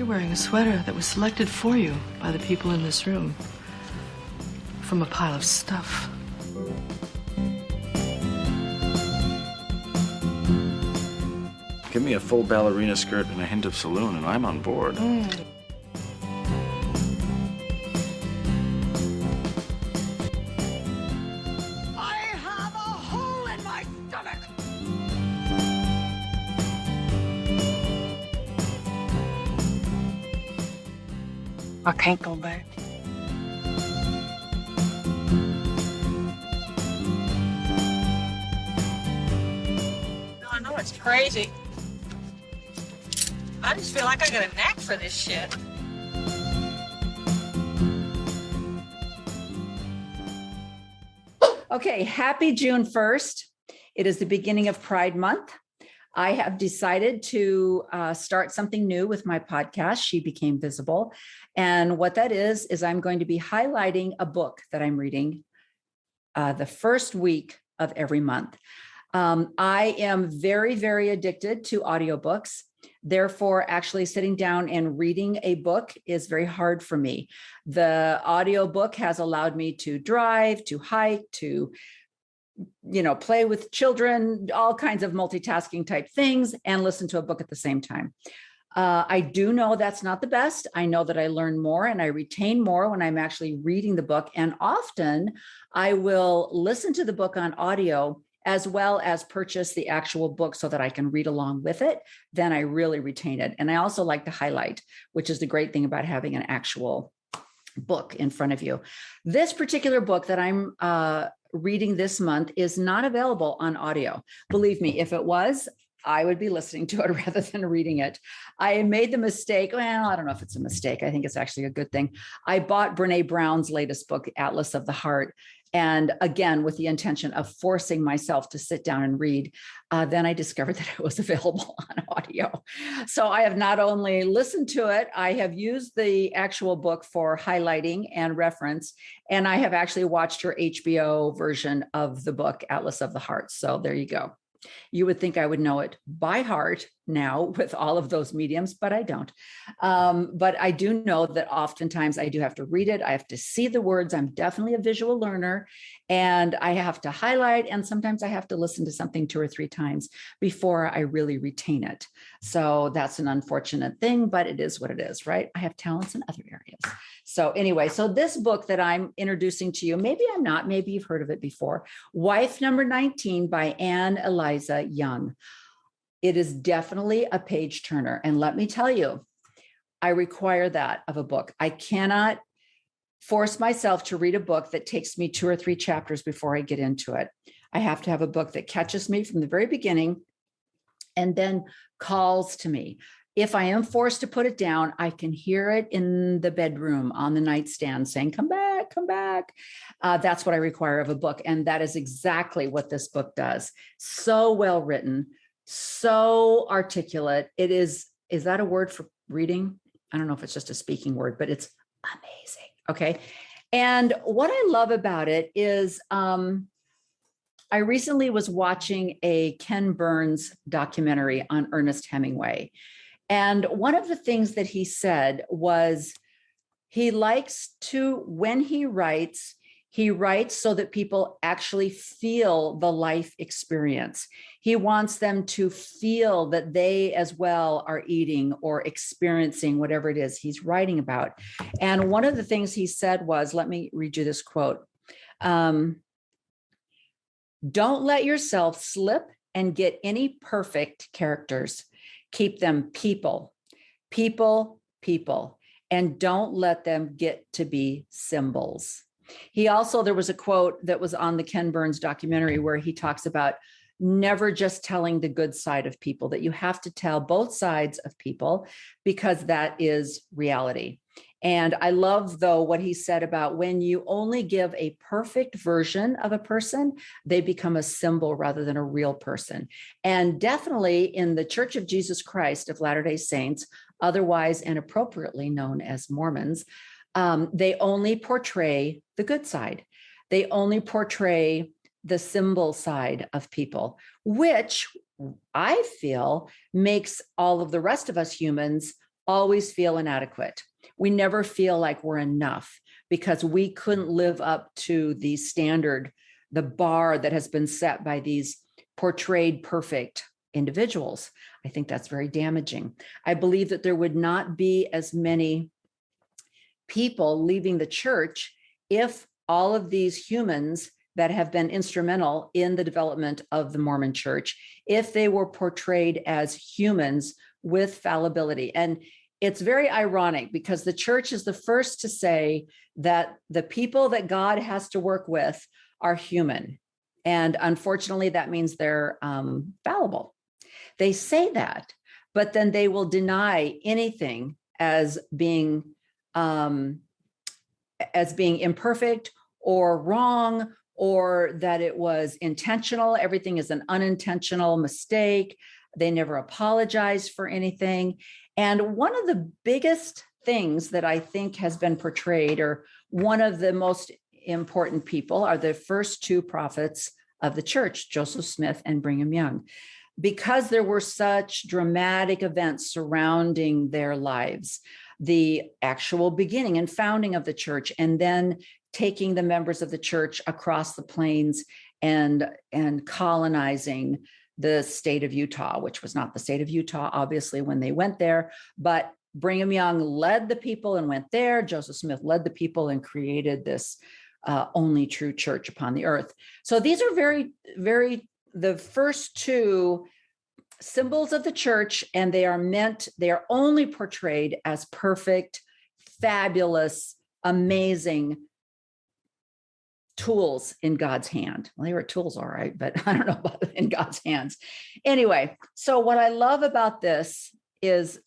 you're wearing a sweater that was selected for you by the people in this room from a pile of stuff. Give me a full ballerina skirt and a hint of saloon, and I'm on board. I can't go back. I know it's crazy. I just feel like I got a knack for this shit. Okay, happy June 1st. It is the beginning of Pride Month. I have decided to start something new with my podcast, She Became Visible. And what that is I'm going to be highlighting a book that I'm reading the first week of every month. I am very, very addicted to audiobooks. Therefore, actually sitting down and reading a book is very hard for me. The audiobook has allowed me to drive, to hike, to play with children, all kinds of multitasking type things, and listen to a book at the same time. I do know that's not the best. I know that I learn more and I retain more when I'm actually reading the book. And often I will listen to the book on audio as well as purchase the actual book so that I can read along with it. Then I really retain it. And I also like to highlight, which is the great thing about having an actual book in front of you. This particular book that I'm reading this month is not available on audio. Believe me, if it was, I would be listening to it rather than reading it. I made the mistake. Well, I don't know if it's a mistake. I think it's actually a good thing. I bought Brene Brown's latest book, Atlas of the Heart. And again, with the intention of forcing myself to sit down and read, then I discovered that it was available on audio. So I have not only listened to it, I have used the actual book for highlighting and reference, and I have actually watched her HBO version of the book, Atlas of the Heart. So there you go. You would think I would know it by heart now with all of those mediums, but I don't. But I do know that oftentimes I do have to read it. I have to see the words. I'm definitely a visual learner, and I have to highlight, and sometimes I have to listen to something 2 or 3 times before I really retain it. So that's an unfortunate thing, but it is what it is, right? I have talents in other areas. So anyway, so this book that I'm introducing to you, maybe I'm not, maybe you've heard of it before, Wife Number 19 by Anne Eliza Young. It is definitely a page turner. And let me tell you, I require that of a book. I cannot force myself to read a book that takes me 2 or 3 chapters before I get into it. I have to have a book that catches me from the very beginning and then calls to me. If I am forced to put it down, I can hear it in the bedroom on the nightstand saying, come back, come back. That's what I require of a book. And that is exactly what this book does. So well written, so articulate. It is that a word for reading? I don't know if it's just a speaking word, but it's amazing. Okay. And what I love about it is I recently was watching a Ken Burns documentary on Ernest Hemingway. And one of the things that he said was he likes to, when he writes so that people actually feel the life experience. He wants them to feel that they as well are eating or experiencing whatever it is he's writing about. And one of the things he said was, let me read you this quote. Don't let yourself slip and get any perfect characters. Keep them people, and don't let them get to be symbols. There was a quote that was on the Ken Burns documentary where he talks about never just telling the good side of people, that you have to tell both sides of people because that is reality. And I love, though, what he said about when you only give a perfect version of a person, they become a symbol rather than a real person. And definitely in the Church of Jesus Christ of Latter-day Saints, otherwise and appropriately known as Mormons, they only portray the good side. They only portray the symbol side of people, which I feel makes all of the rest of us humans always feel inadequate. We never feel like we're enough because we couldn't live up to the standard, the bar that has been set by these portrayed perfect individuals. I think that's very damaging. I believe that there would not be as many people leaving the church if all of these humans that have been instrumental in the development of the Mormon church, if they were portrayed as humans with fallibility. And it's very ironic because the church is the first to say that the people that God has to work with are human. And unfortunately, that means they're fallible. They say that, but then they will deny anything as being imperfect or wrong, or that it was intentional. Everything is an unintentional mistake. They never apologize for anything. And one of the biggest things that I think has been portrayed, or one of the most important people, are the first two prophets of the church, Joseph Smith and Brigham Young, because there were such dramatic events surrounding their lives, the actual beginning and founding of the church, and then taking the members of the church across the plains and colonizing the state of Utah, which was not the state of Utah, obviously, when they went there. But Brigham Young led the people and went there. Joseph Smith led the people and created this only true church upon the earth. So these are the first two symbols of the church, and they are only portrayed as perfect, fabulous, amazing tools in God's hand. Well, they were tools, all right, but I don't know about in God's hands. Anyway, so what I love about this is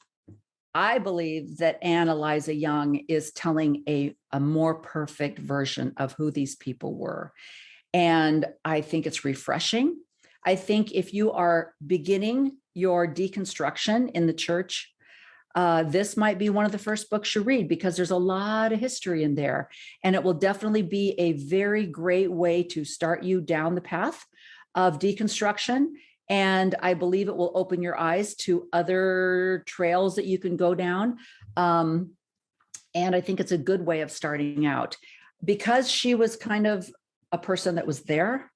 I believe that Anne Eliza Young is telling a more perfect version of who these people were. And I think it's refreshing. I think if you are beginning your deconstruction in the church, this might be one of the first books you read, because there's a lot of history in there. And it will definitely be a very great way to start you down the path of deconstruction. And I believe it will open your eyes to other trails that you can go down. And I think it's a good way of starting out, because she was kind of a person that was there,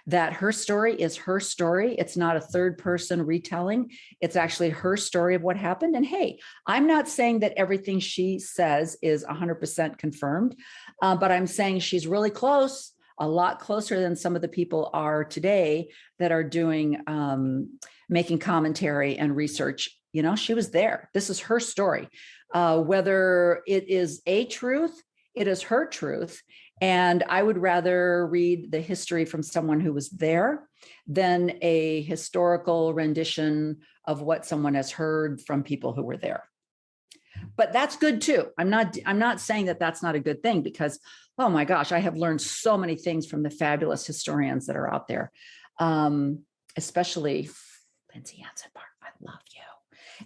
that her story is her story. It's not a third person retelling. It's actually her story of what happened. And hey, I'm not saying that everything she says is 100% confirmed, but I'm saying she's really close, a lot closer than some of the people are today that are doing, making commentary and research. You know, she was there. This is her story. Whether it is a truth, it is her truth. And I would rather read the history from someone who was there than a historical rendition of what someone has heard from people who were there. But that's good too. I'm not saying that that's not a good thing, because, oh my gosh, I have learned so many things from the fabulous historians that are out there, especially Lindsay Ansenbark. I love you.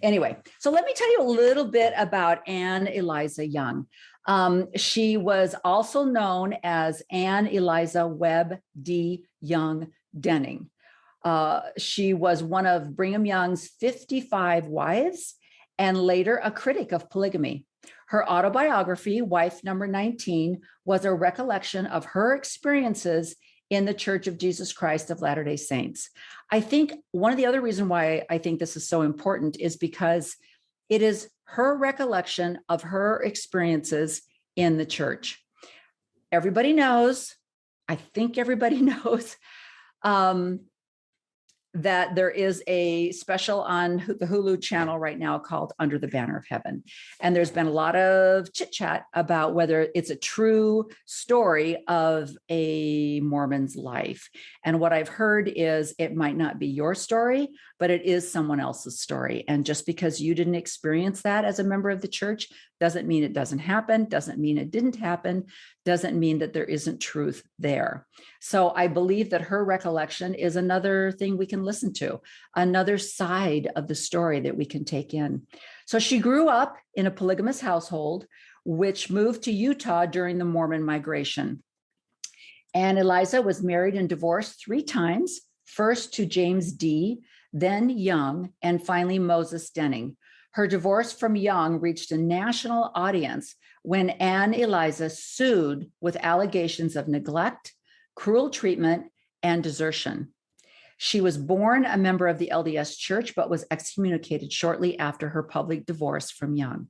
Anyway, so let me tell you a little bit about Anne Eliza Young. She was also known as Anne Eliza Webb D. Young Denning. She was one of Brigham Young's 55 wives and later a critic of polygamy. Her autobiography, Wife Number 19, was a recollection of her experiences in the Church of Jesus Christ of Latter-day Saints. I think one of the other reasons why I think this is so important is because it is her recollection of her experiences in the church. Everybody knows, I think everybody knows, that there is a special on the Hulu channel right now called Under the Banner of Heaven. And there's been a lot of chit chat about whether it's a true story of a Mormon's life. And what I've heard is it might not be your story, but it is someone else's story. And just because you didn't experience that as a member of the church doesn't mean it doesn't happen, doesn't mean it didn't happen, doesn't mean that there isn't truth there. So I believe that her recollection is another thing we can listen to, another side of the story that we can take in. So she grew up in a polygamous household, which moved to Utah during the Mormon migration. Anne Eliza was married and divorced 3 times, first to James D., then Young, and finally Moses Denning. Her divorce from Young reached a national audience when Anne Eliza sued with allegations of neglect, cruel treatment, and desertion. She was born a member of the LDS Church, but was excommunicated shortly after her public divorce from Young,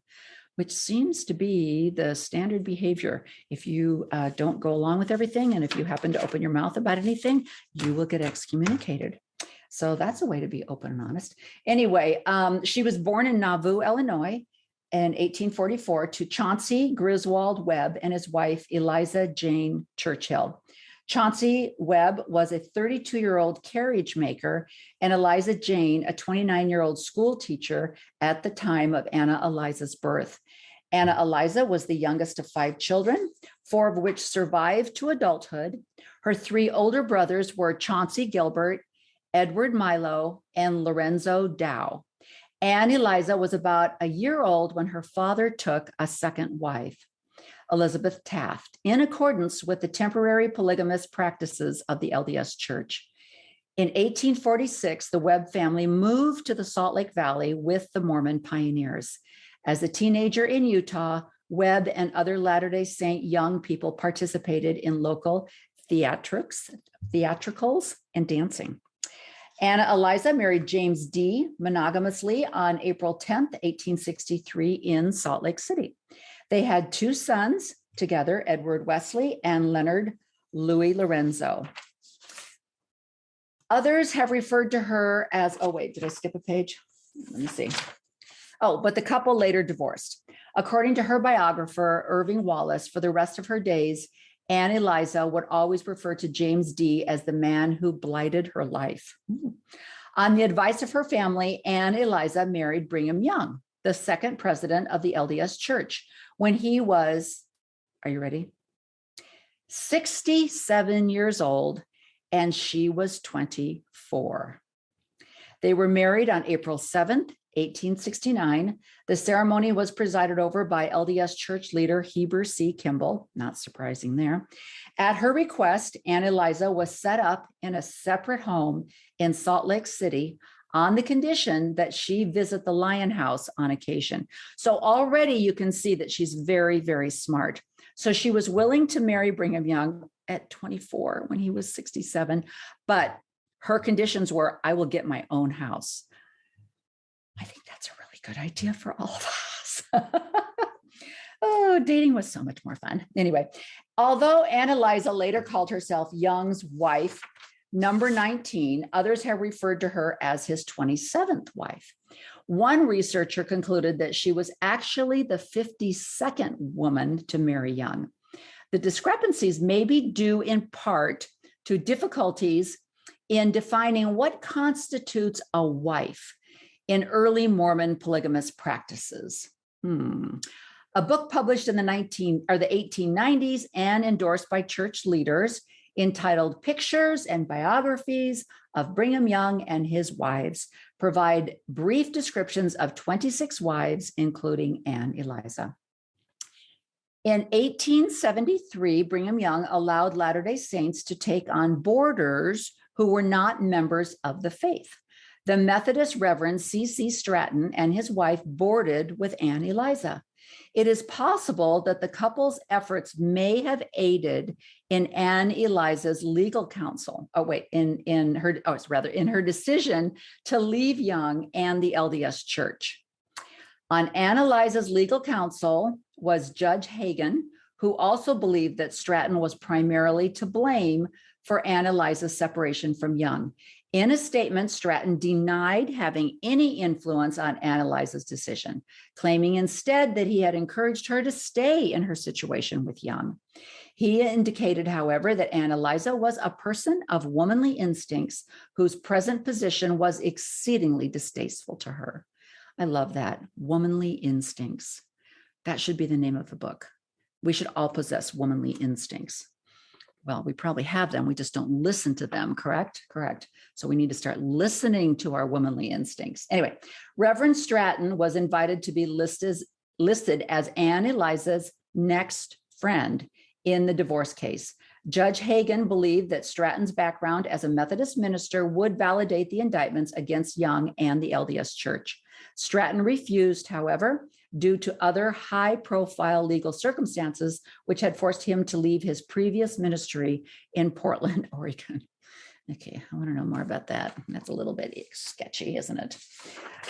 which seems to be the standard behavior. If you don't go along with everything, and if you happen to open your mouth about anything, you will get excommunicated. So that's a way to be open and honest. Anyway, she was born in Nauvoo, Illinois in 1844 to Chauncey Griswold Webb and his wife, Eliza Jane Churchill. Chauncey Webb was a 32-year-old carriage maker, and Eliza Jane, a 29-year-old school teacher at the time of Anna Eliza's birth. Anna Eliza was the youngest of 5 children, 4 of which survived to adulthood. Her 3 older brothers were Chauncey Gilbert, Edward Milo, and Lorenzo Dow. Anne Eliza was about a year old when her father took a second wife, Elizabeth Taft, in accordance with the temporary polygamous practices of the LDS Church. In 1846, the Webb family moved to the Salt Lake Valley with the Mormon pioneers. As a teenager in Utah, Webb and other Latter-day Saint young people participated in local theatricals and dancing. Anna Eliza married James D. monogamously on April 10th, 1863 in Salt Lake City. They had 2 sons together, Edward Wesley and Leonard Louis Lorenzo. Others have referred to her as, oh wait, did I skip a page? Let me see. Oh, but the couple later divorced. According to her biographer, Irving Wallace, for the rest of her days, Anne Eliza would always refer to James D. as the man who blighted her life. On the advice of her family, Anne Eliza married Brigham Young, the 2nd president of the LDS Church, when he was, are you ready? 67 years old, and she was 24. They were married on April 7th, 1869. The ceremony was presided over by LDS Church leader Heber C. Kimball, not surprising there. At her request, Anne Eliza was set up in a separate home in Salt Lake City on the condition that she visit the Lion House on occasion. So already you can see that she's very, very smart. So she was willing to marry Brigham Young at 24 when he was 67, but her conditions were, I will get my own house. I think that's a really good idea for all of us. Oh, dating was so much more fun. Anyway, although Anne Eliza later called herself Young's wife, number 19, others have referred to her as his 27th wife. One researcher concluded that she was actually the 52nd woman to marry Young. The discrepancies may be due in part to difficulties in defining what constitutes a wife in early Mormon polygamous practices. A book published in the 1890s and endorsed by church leaders entitled Pictures and Biographies of Brigham Young and His Wives provide brief descriptions of 26 wives, including Anne Eliza. In 1873, Brigham Young allowed Latter-day Saints to take on boarders who were not members of the faith. The Methodist Reverend C.C. Stratton and his wife boarded with Anne Eliza. It is possible that the couple's efforts may have aided in Anne Eliza's legal counsel. In her decision to leave Young and the LDS Church. On Anne Eliza's legal counsel was Judge Hagan, who also believed that Stratton was primarily to blame for Anne Eliza's separation from Young. In a statement, Stratton denied having any influence on Anne Eliza's decision, claiming instead that he had encouraged her to stay in her situation with Young. He indicated, however, that Anne Eliza was a person of womanly instincts whose present position was exceedingly distasteful to her. I love that, womanly instincts. That should be the name of the book. We should all possess womanly instincts. Well, we probably have them. We just don't listen to them, correct? Correct. So we need to start listening to our womanly instincts. Anyway, Reverend Stratton was invited to be listed as Anne Eliza's next friend in the divorce case. Judge Hagan believed that Stratton's background as a Methodist minister would validate the indictments against Young and the LDS Church. Stratton refused, however, due to other high-profile legal circumstances, which had forced him to leave his previous ministry in Portland, Oregon. Okay, I want to know more about that. That's a little bit sketchy, isn't it?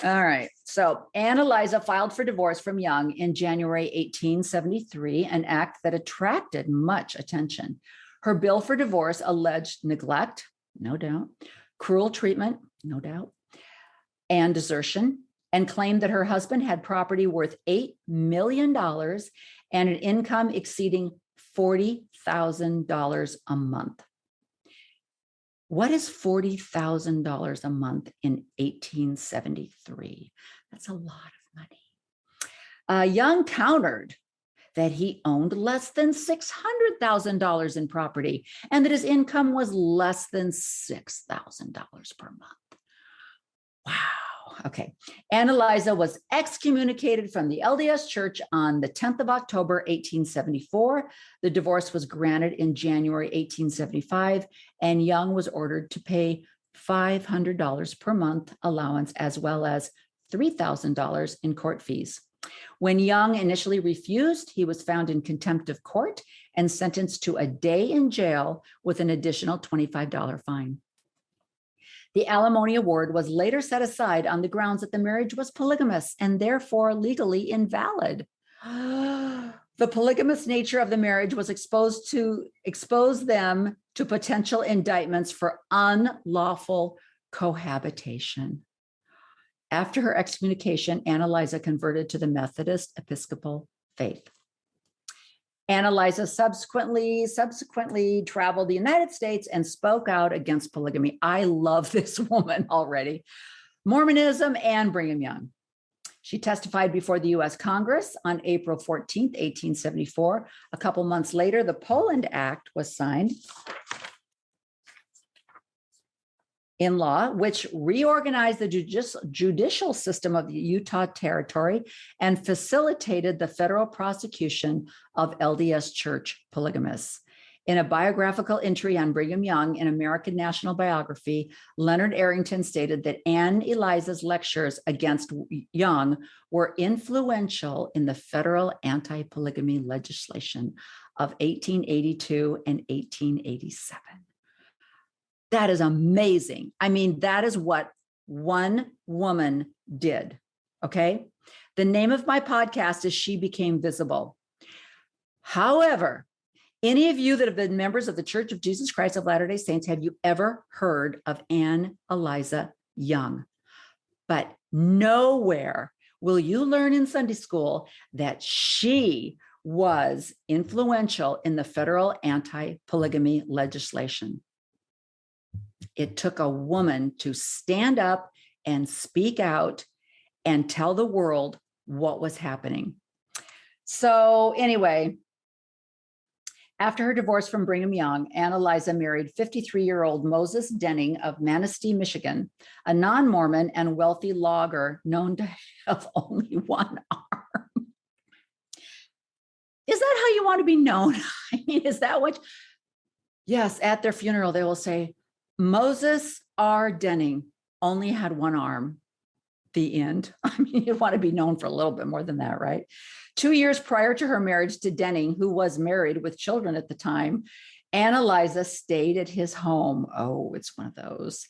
All right. So Ann Eliza filed for divorce from Young in January 1873, an act that attracted much attention. Her bill for divorce alleged neglect, no doubt, cruel treatment, no doubt, and desertion, and claimed that her husband had property worth $8 million and an income exceeding $40,000 a month. What is $40,000 a month in 1873? That's a lot of money. Young countered that he owned less than $600,000 in property and that his income was less than $6,000 per month. Wow. Okay. Ann Eliza was excommunicated from the LDS Church on the 10th of October, 1874. The divorce was granted in January, 1875, and Young was ordered to pay $500 per month allowance as well as $3,000 in court fees. When Young initially refused, he was found in contempt of court and sentenced to a day in jail with an additional $25 fine. The alimony award was later set aside on the grounds that the marriage was polygamous and therefore legally invalid. The polygamous nature of the marriage was exposed them to potential indictments for unlawful cohabitation. After her excommunication, Ann Eliza converted to the Methodist Episcopal faith. Ann Eliza subsequently traveled the United States and spoke out against polygamy. I love this woman already. Mormonism and Brigham Young. She testified before the U.S. Congress on April 14th, 1874. A couple months later, the Poland Act was signed in law, which reorganized the judicial system of the Utah Territory and facilitated the federal prosecution of LDS Church polygamists. In a biographical entry on Brigham Young in American National Biography, Leonard Arrington stated that Ann Eliza's lectures against Young were influential in the federal anti-polygamy legislation of 1882 and 1887. That is amazing. I mean, that is what one woman did. Okay. The name of my podcast is She Became Visible. However, any of you that have been members of the Church of Jesus Christ of Latter-day Saints, have you ever heard of Ann Eliza Young? But nowhere will you learn in Sunday school that she was influential in the federal anti-polygamy legislation. It took a woman to stand up and speak out and tell the world what was happening. So anyway, after her divorce from Brigham Young, Ann Eliza married 53-year-old Moses Denning of Manistee, Michigan, a non-Mormon and wealthy logger known to have only one arm. Is that how you want to be known? I mean, is that what? Yes, at their funeral, they will say, Moses R. Denning only had one arm. The end. I mean, you'd want to be known for a little bit more than that, right? 2 years prior to her marriage to Denning, who was married with children at the time, Ann Eliza stayed at his home. Oh, it's one of those.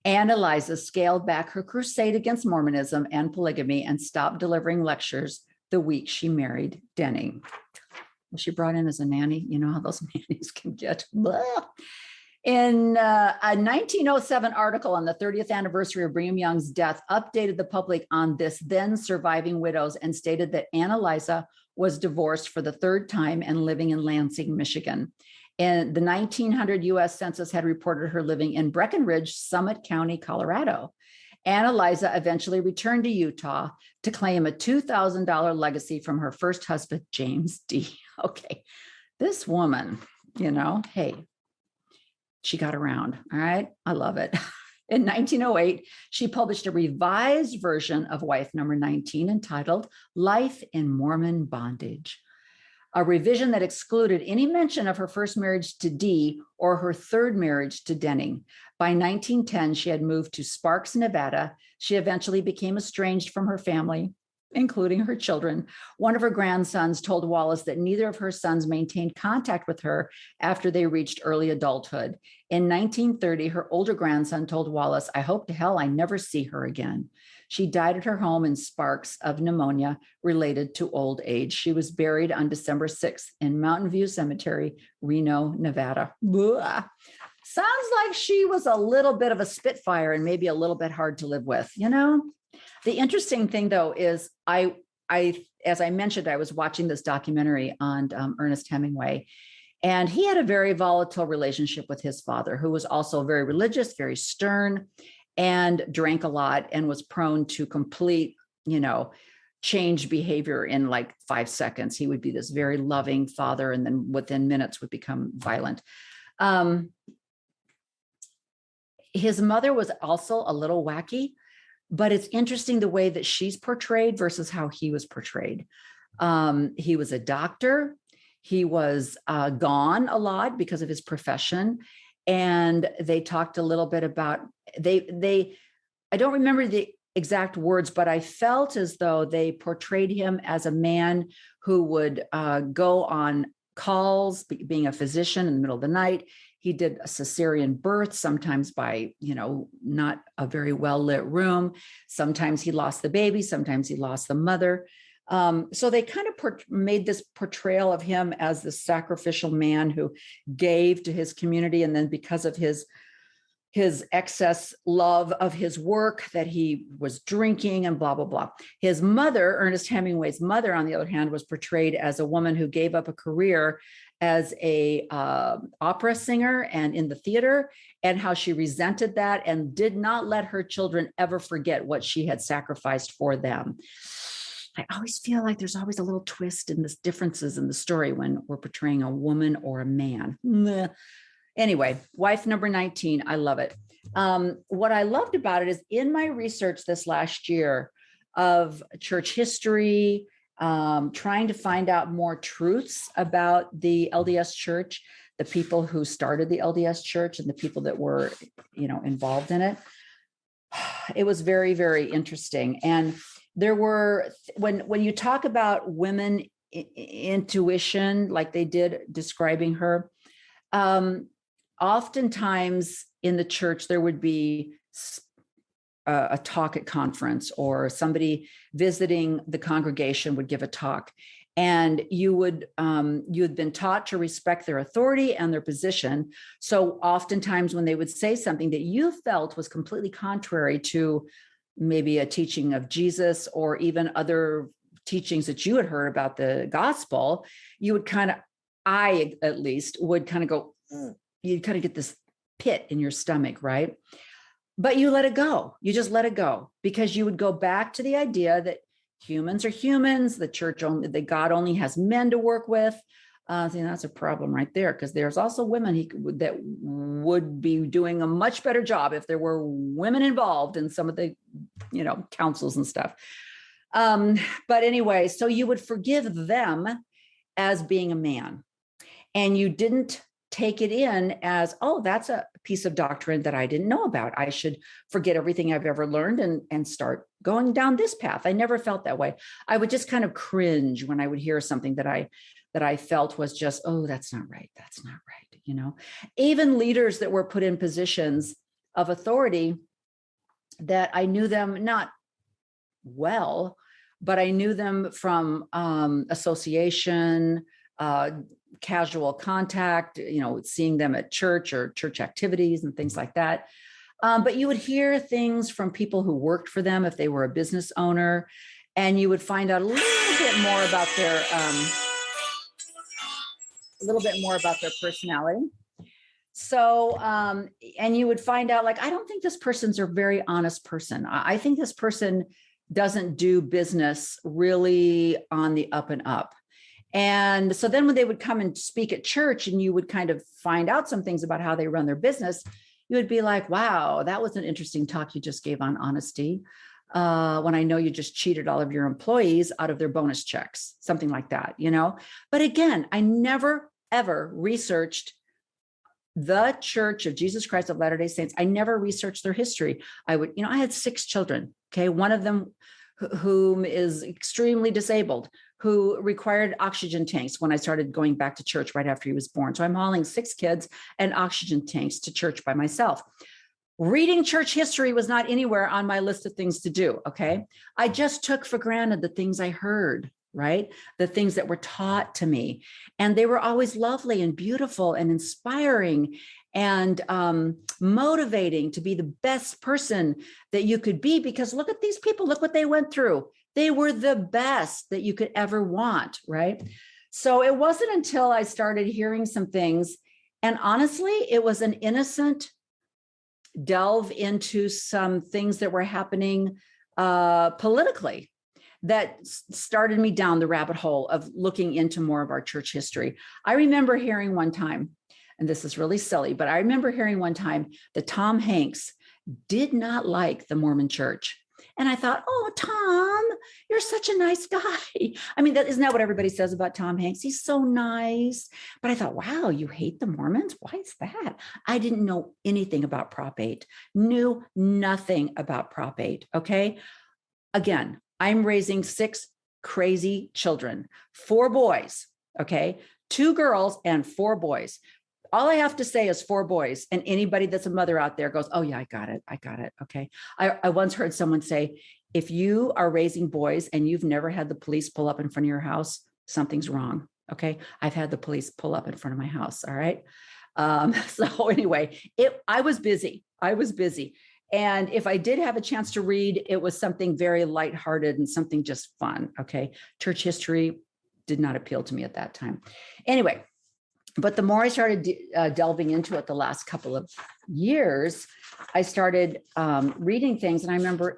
Ann Eliza scaled back her crusade against Mormonism and polygamy and stopped delivering lectures the week she married Denning. Was she brought in as a nanny? You know how those nannies can get. Blah. In a 1907 article on the 30th anniversary of Brigham Young's death, updated the public on this then surviving widows and stated that Ann Eliza was divorced for the third time and living in Lansing, Michigan. And the 1900 U.S. Census had reported her living in Breckenridge, Summit County, Colorado. Ann Eliza eventually returned to Utah to claim a $2,000 legacy from her first husband, James D. Okay, this woman, hey, she got around. All right. I love it. In 1908, she published a revised version of Wife Number 19 entitled Life in Mormon Bondage. a revision that excluded any mention of her first marriage to Dee or her third marriage to Denning. By 1910, she had moved to Sparks, Nevada. She eventually became estranged from her family, including her children. One of her grandsons told Wallace that neither of her sons maintained contact with her after they reached early adulthood. In 1930, her older grandson told Wallace, "I hope to hell I never see her again." She died at her home in Sparks of pneumonia related to old age. She was buried on December 6th in Mountain View Cemetery, Reno, Nevada. Blah. Sounds like she was a little bit of a spitfire and maybe a little bit hard to live with, you know? The interesting thing, though, is I, as I mentioned, I was watching this documentary on Ernest Hemingway, and he had a very volatile relationship with his father, who was also very religious, very stern, and drank a lot and was prone to complete, change behavior in like 5 seconds. He would be this very loving father, and then within minutes would become violent. His mother was also a little wacky, but it's interesting the way that she's portrayed versus how he was portrayed. He was a doctor. He was gone a lot because of his profession. And they talked a little bit about, I don't remember the exact words, but I felt as though they portrayed him as a man who would go on calls, being a physician in the middle of the night. He did a cesarean birth, sometimes by, not a very well-lit room. Sometimes he lost the baby. Sometimes he lost the mother. So they kind of made this portrayal of him as the sacrificial man who gave to his community. And then because of his excess love of his work, that he was drinking and blah, blah, blah. His mother, Ernest Hemingway's mother, on the other hand, was portrayed as a woman who gave up a career as a opera singer and in the theater, and how she resented that and did not let her children ever forget what she had sacrificed for them. I always feel like there's always a little twist in the differences in the story when we're portraying a woman or a man. Anyway, wife number 19, I love it. What I loved about it is in my research this last year of church history, trying to find out more truths about the LDS Church, the people who started the LDS Church and the people that were, involved in it. It was very, very interesting. And there were, when you talk about women intuition, like they did describing her, oftentimes in the church, there would be a talk at conference, or somebody visiting the congregation would give a talk, and you had been taught to respect their authority and their position. So oftentimes when they would say something that you felt was completely contrary to maybe a teaching of Jesus or even other teachings that you had heard about the gospel, you would I at least would kind of go, you'd kind of get this pit in your stomach, right? But you let it go. You just let it go, because you would go back to the idea that humans are humans. The church that God only has men to work with. That's a problem right there, because there's also women that would be doing a much better job if there were women involved in some of the, councils and stuff. But anyway, so you would forgive them as being a man, and you didn't take it in as, oh, that's a piece of doctrine that I didn't know about. I should forget everything I've ever learned and start going down this path. I never felt that way. I would just kind of cringe when I would hear something that I felt was just, oh, that's not right. That's not right. Even leaders that were put in positions of authority that I knew them not well, but I knew them from association, casual contact, seeing them at church or church activities and things like that. But you would hear things from people who worked for them if they were a business owner, and you would find out a little bit more about their personality. So, and you would find out, like, I don't think this person's a very honest person. I think this person doesn't do business really on the up and up. And so then when they would come and speak at church and you would kind of find out some things about how they run their business, you would be like, wow, that was an interesting talk you just gave on honesty. When I know you just cheated all of your employees out of their bonus checks, something like that, you know? But again, I never, ever researched the Church of Jesus Christ of Latter-day Saints. I never researched their history. I would, I had 6 children. Okay. One of them whom is extremely disabled, who required oxygen tanks when I started going back to church right after he was born. So I'm hauling 6 kids and oxygen tanks to church by myself. Reading church history was not anywhere on my list of things to do. Okay. I just took for granted the things I heard, right? The things that were taught to me. And they were always lovely and beautiful and inspiring and motivating to be the best person that you could be, because look at these people, look what they went through. They were the best that you could ever want, right? So it wasn't until I started hearing some things, and honestly, it was an innocent delve into some things that were happening politically that started me down the rabbit hole of looking into more of our church history. I remember hearing one time, and this is really silly, but I remember hearing one time that Tom Hanks did not like the Mormon church. And I thought, oh, Tom, you're such a nice guy. I mean, isn't that what everybody says about Tom Hanks? He's so nice. But I thought, wow, you hate the Mormons? Why is that? I didn't know anything about Prop 8, knew nothing about Prop 8. Okay. Again, I'm raising 6 crazy children, 4 boys. Okay. 2 girls and 4 boys. All I have to say is 4 boys, and anybody that's a mother out there goes, oh yeah, I got it. Okay. I once heard someone say, if you are raising boys and you've never had the police pull up in front of your house, something's wrong. Okay. I've had the police pull up in front of my house. All right. So anyway, I was busy. And if I did have a chance to read, it was something very lighthearted and something just fun. Okay. Church history did not appeal to me at that time. Anyway, but the more I started delving into it the last couple of years, I started reading things. And I remember,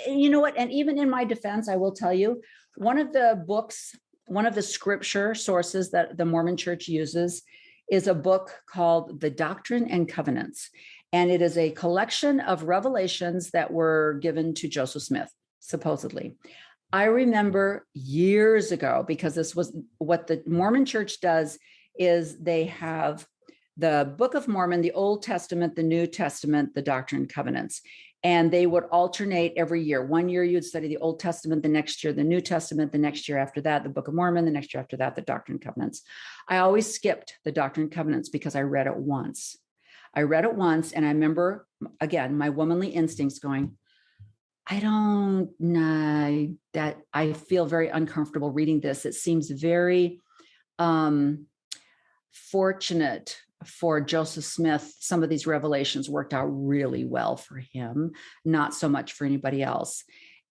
you know what? And even in my defense, I will tell you, one of the scripture sources that the Mormon Church uses is a book called The Doctrine and Covenants. And it is a collection of revelations that were given to Joseph Smith, supposedly. I remember years ago, because this was what the Mormon Church does, is they have the Book of Mormon, the Old Testament, the New Testament, the Doctrine and Covenants, and they would alternate every year. One year you'd study the Old Testament, the next year the New Testament, the next year after that the Book of Mormon, the next year after that the Doctrine and Covenants. I always skipped the Doctrine and Covenants because I read it once. And I remember, again, my womanly instincts going, I don't know, that I feel very uncomfortable reading this. It seems very fortunate for Joseph Smith. Some of these revelations worked out really well for him, not so much for anybody else.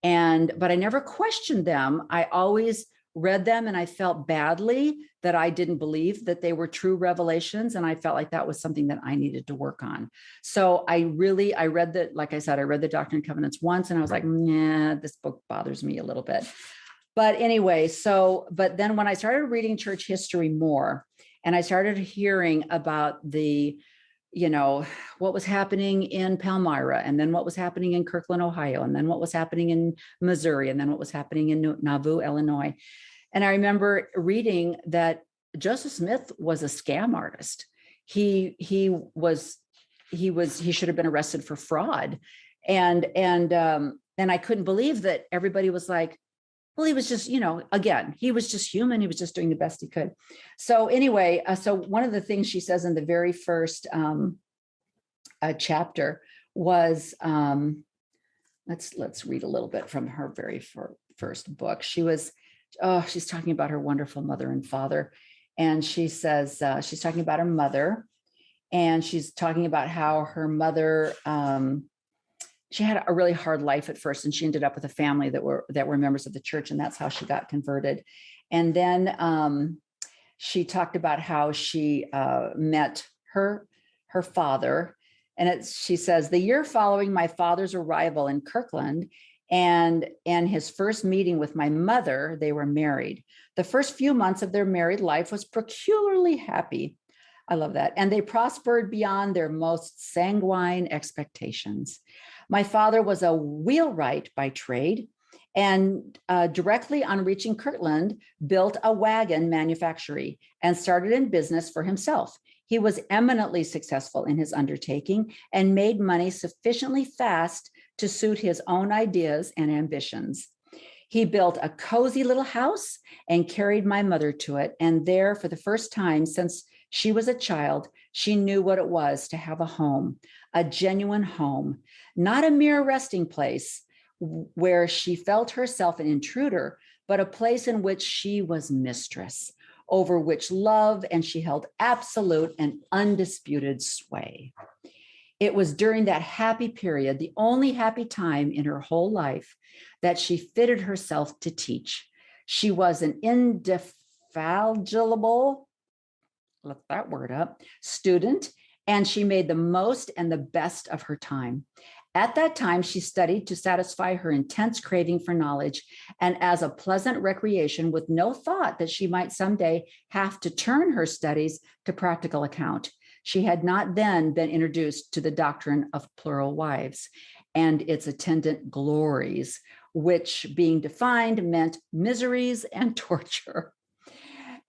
But I never questioned them. I always read them, and I felt badly that I didn't believe that they were true revelations. And I felt like that was something that I needed to work on. So I read that, like I said, I read the Doctrine and Covenants once, and I was like, nah, this book bothers me a little bit. But anyway, but then when I started reading church history more, and I started hearing about what was happening in Palmyra, and then what was happening in Kirkland, Ohio, and then what was happening in Missouri, and then what was happening in Nauvoo, Illinois. And I remember reading that Joseph Smith was a scam artist. He should have been arrested for fraud. And I couldn't believe that everybody was like, well, he was just, again, he was just human. He was just doing the best he could. So anyway, so one of the things she says in the very first chapter was, let's read a little bit from her very first book. She's talking about her wonderful mother and father. And she says, she's talking about her mother, and she's talking about how her mother, she had a really hard life at first, and she ended up with a family that were members of the church, and that's how she got converted. And then she talked about how she met her father, and she says, the year following my father's arrival in Kirkland and his first meeting with my mother, they were married. The first few months of their married life was peculiarly happy. I love that. And they prospered beyond their most sanguine expectations. My father was a wheelwright by trade, and directly on reaching Kirtland, built a wagon manufactory and started in business for himself. He was eminently successful in his undertaking and made money sufficiently fast to suit his own ideas and ambitions. He built a cozy little house and carried my mother to it. And there, for the first time since she was a child, she knew what it was to have a home, a genuine home, not a mere resting place where she felt herself an intruder, but a place in which she was mistress, over which love and she held absolute and undisputed sway. It was during that happy period, the only happy time in her whole life, that she fitted herself to teach. She was an indefatigable, look that word up, student, and she made the most and the best of her time. At that time, she studied to satisfy her intense craving for knowledge and as a pleasant recreation, with no thought that she might someday have to turn her studies to practical account. She had not then been introduced to the doctrine of plural wives and its attendant glories, which, being defined, meant miseries and torture.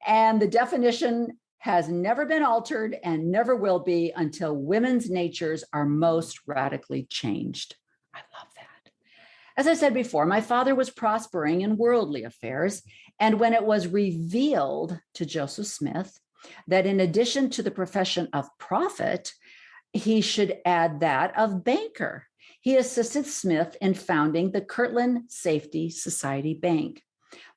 And the definition has never been altered and never will be until women's natures are most radically changed. I love that. As I said before, my father was prospering in worldly affairs. And when it was revealed to Joseph Smith that in addition to the profession of prophet, he should add that of banker, he assisted Smith in founding the Kirtland Safety Society Bank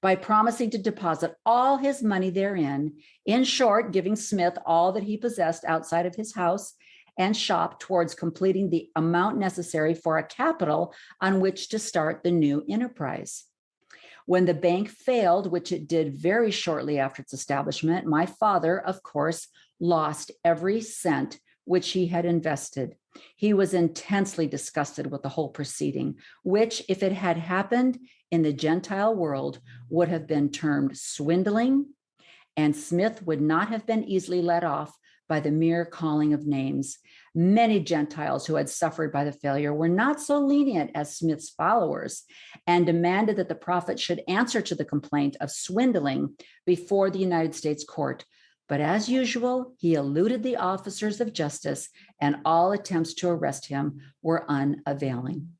by promising to deposit all his money therein, in short, giving Smith all that he possessed outside of his house and shop towards completing the amount necessary for a capital on which to start the new enterprise. When the bank failed, which it did very shortly after its establishment, my father, of course, lost every cent which he had invested. He was intensely disgusted with the whole proceeding, which, if it had happened in the Gentile world, would have been termed swindling, and Smith would not have been easily let off by the mere calling of names. Many Gentiles who had suffered by the failure were not so lenient as Smith's followers and demanded that the prophet should answer to the complaint of swindling before the United States court. But as usual, he eluded the officers of justice, and all attempts to arrest him were unavailing.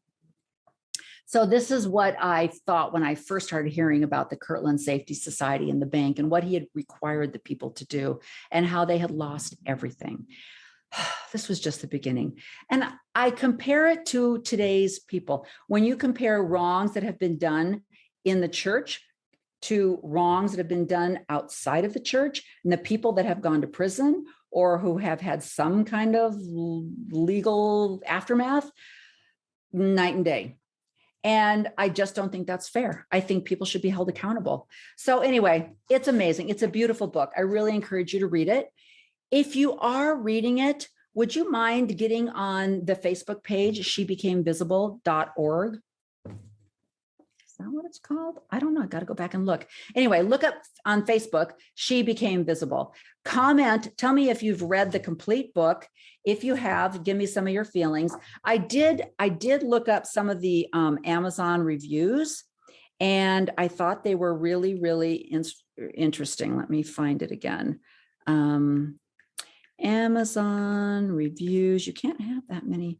So this is what I thought when I first started hearing about the Kirtland Safety Society and the bank and what he had required the people to do and how they had lost everything. This was just the beginning. And I compare it to today's people. When you compare wrongs that have been done in the church to wrongs that have been done outside of the church, and the people that have gone to prison or who have had some kind of legal aftermath, night and day. And I just don't think that's fair. I think people should be held accountable. So anyway, it's amazing. It's a beautiful book. I really encourage you to read it. If you are reading it, would you mind getting on the Facebook page, shebecamevisible.org? Is that what it's called? I don't know. I got to go back and look. Anyway, look up on Facebook, She Became Visible. Comment, tell me if you've read the complete book. If you have, give me some of your feelings. I did look up some of the Amazon reviews, and I thought they were really, really interesting. Let me find it again. Amazon reviews. You can't have that many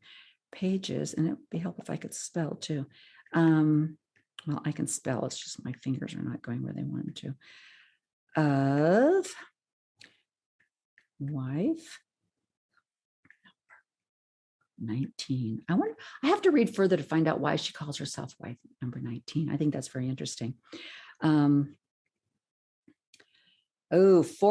pages, and it would be helpful if I could spell too. Well, I can spell, it's just my fingers are not going where they want to. Of wife 19. I have to read further to find out why she calls herself wife number 19. I think that's very interesting. 4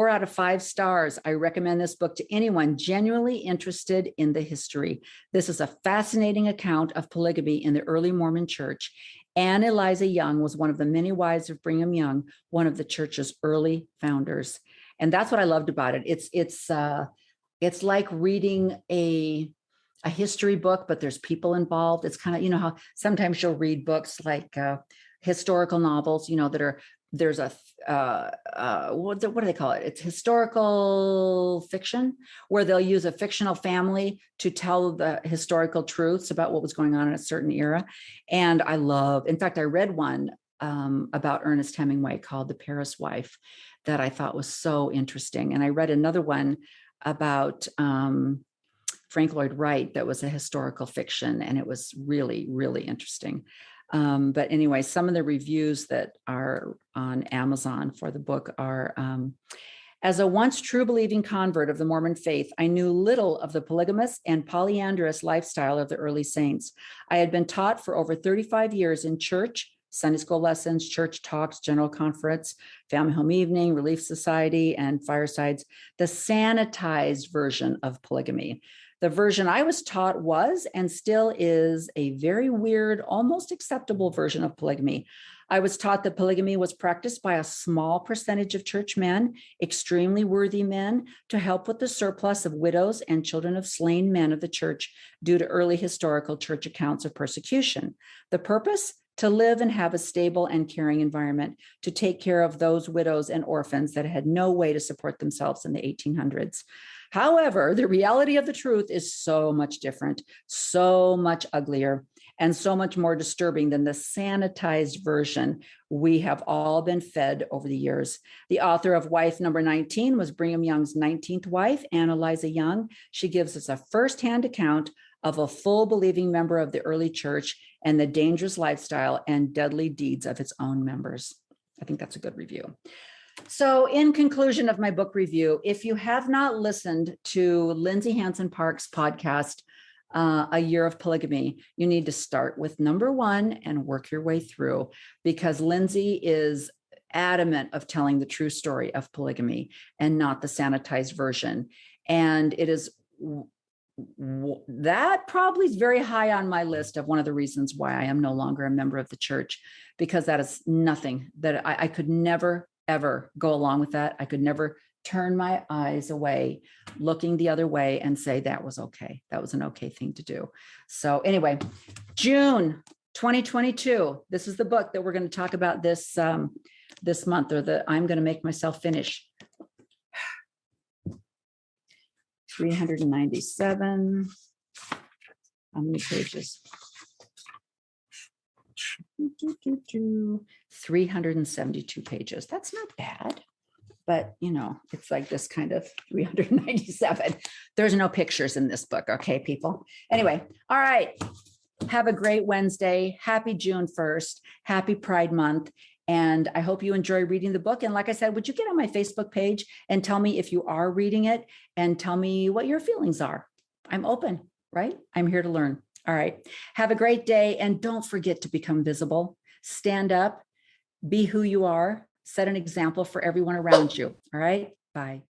out of 5 stars. I recommend this book to anyone genuinely interested in the history. This is a fascinating account of polygamy in the early Mormon church. Anne Eliza Young was one of the many wives of Brigham Young, one of the church's early founders. And that's what I loved about it. It's like reading a history book, but there's people involved. It's kind of, how sometimes you'll read books like historical novels, that are there's a what do they call it? It's historical fiction, where they'll use a fictional family to tell the historical truths about what was going on in a certain era. And in fact, I read one about Ernest Hemingway called The Paris Wife that I thought was so interesting. And I read another one about Frank Lloyd Wright that was a historical fiction, and it was really, really interesting. But anyway, some of the reviews that are on Amazon for the book are, as a once true believing convert of the Mormon faith, I knew little of the polygamous and polyandrous lifestyle of the early saints. I had been taught for over 35 years in church, Sunday school lessons, church talks, general conference, family home evening, relief society, and firesides, the sanitized version of polygamy. The version I was taught was and still is a very weird, almost acceptable version of polygamy. I was taught that polygamy was practiced by a small percentage of church men, extremely worthy men, to help with the surplus of widows and children of slain men of the church due to early historical church accounts of persecution. The purpose? To live and have a stable and caring environment, to take care of those widows and orphans that had no way to support themselves in the 1800s. However, the reality of the truth is so much different, so much uglier, and so much more disturbing than the sanitized version we have all been fed over the years. The author of Wife Number 19 was Brigham Young's 19th wife, Anna Liza Young. She gives us a firsthand account of a full believing member of the early church and the dangerous lifestyle and deadly deeds of its own members. I think that's a good review. So in conclusion of my book review, if you have not listened to Lindsay Hansen Park's podcast, A Year of Polygamy, you need to start with number 1 and work your way through, because Lindsay is adamant of telling the true story of polygamy and not the sanitized version. And it is that probably is very high on my list of one of the reasons why I am no longer a member of the church, because that is nothing that I could never, ever go along with that. I could never turn my eyes away, looking the other way and say that was okay. That was an okay thing to do. So anyway, June 2022, this is the book that we're going to talk about this month, or that I'm going to make myself finish. 397. How many pages? 372 pages. That's not bad, but it's like this kind of 397. There's no pictures in this book. Okay, people. Anyway, all right. Have a great Wednesday. Happy June 1st. Happy Pride Month. And I hope you enjoy reading the book. And like I said, would you get on my Facebook page and tell me if you are reading it, and tell me what your feelings are? I'm open, right? I'm here to learn. All right. Have a great day. And don't forget to become visible. Stand up, be who you are, set an example for everyone around you. All right. Bye.